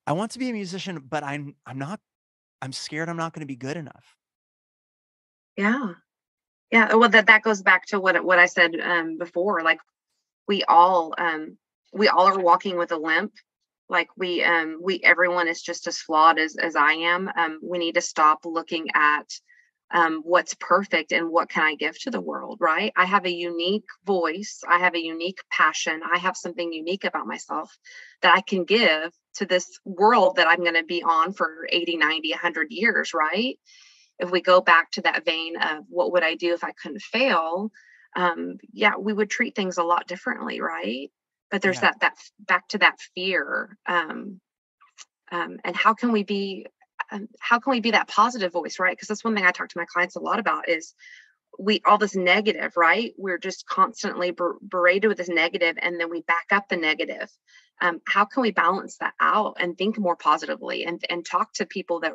I want to be a musician, but I'm scared I'm not going to be good enough. Yeah. Yeah. Well, that goes back to what I said before. Like we all are walking with a limp. Like everyone is just as flawed as I am. We need to stop looking at what's perfect and what can I give to the world, right? I have a unique voice. I have a unique passion. I have something unique about myself that I can give to this world that I'm going to be on for 80, 90, 100 years, right? If we go back to that vein of what would I do if I couldn't fail, yeah, we would treat things a lot differently, right? But there's Yeah. that back to that fear, and how can we be that positive voice, right? Because that's one thing I talk to my clients a lot about is we all this negative, right? We're just constantly berated with this negative, and then we back up the negative. How can we balance that out and think more positively and talk to people that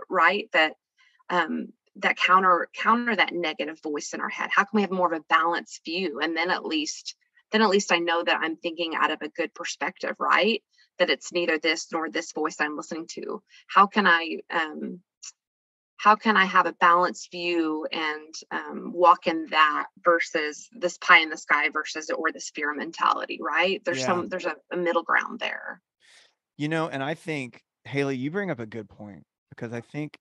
that counter that negative voice in our head? How can we have more of a balanced view? And then at least I know that I'm thinking out of a good perspective, right? That it's neither this nor this voice I'm listening to. How can I have a balanced view and walk in that versus this pie in the sky versus or this fear mentality, right? There's Yeah. a middle ground there. And I think, Haley, you bring up a good point, because I think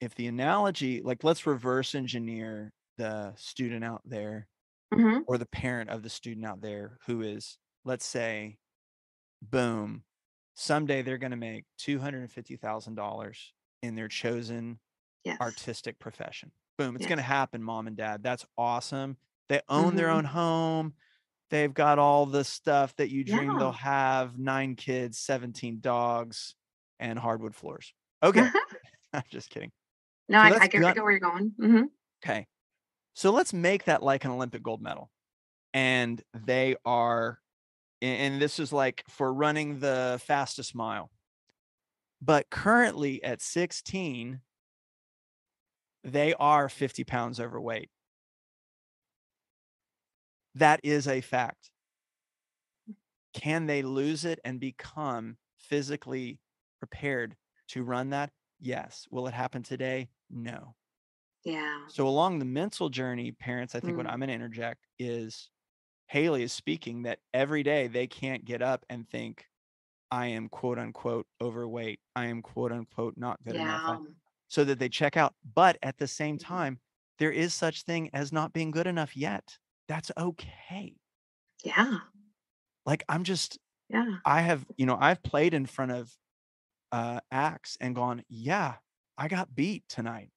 if the analogy, like, let's reverse engineer the student out there Mm-hmm. or the parent of the student out there who is, let's say, boom, someday they're going to make $250,000 in their chosen Yes. artistic profession. Boom, it's Yes. going to happen, mom and dad. That's awesome. They own their Mm-hmm. own home. They've got all the stuff that you dream they'll Yeah. have: 9 kids, 17 dogs, and hardwood floors. Okay. I'm just kidding. No, So I that's get done. where you're going. Mm-hmm. Okay. So let's make that like an Olympic gold medal. And they are, and this is like for running the fastest mile. But currently at 16, they are 50 pounds overweight. That is a fact. Can they lose it and become physically prepared to run that? Yes. Will it happen today? No. Yeah. So along the mental journey, parents, I think what Mm. I'm going to interject is Haley is speaking that every day they can't get up and think, I am quote unquote overweight. I am quote unquote not good enough. Yeah. So that they check out. But at the same time, there is such thing as not being good enough yet. That's okay. Yeah. Like Yeah. I've played in front of acts and gone, yeah, I got beat tonight.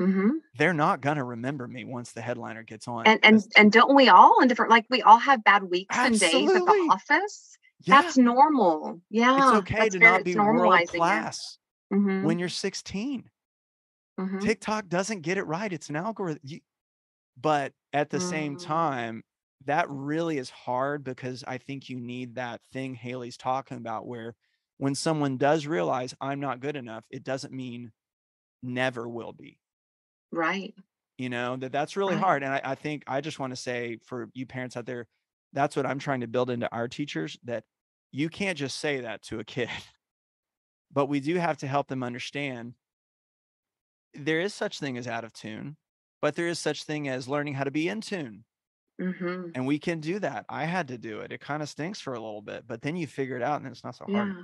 Mm-hmm. They're not going to remember me once the headliner gets on. And don't we all in different, like we all have bad weeks and days at the Absolutely. office. Yeah. That's normal. It's Yeah. okay to not be It's world normalizing it. class Mm-hmm. when you're 16. Mm-hmm. TikTok doesn't get it right. It's an algorithm. But at the same Mm. time, that really is hard, because I think you need that thing Haley's talking about, where when someone does realize I'm not good enough, it doesn't mean never will be. Right. That's really Right. hard. And I think I just want to say for you parents out there, that's what I'm trying to build into our teachers, that you can't just say that to a kid, but we do have to help them understand there is such thing as out of tune, but there is such thing as learning how to be in tune. Mm-hmm. And we can do that. I had to do it. It kind of stinks for a little bit, but then you figure it out and it's not so hard. Yeah.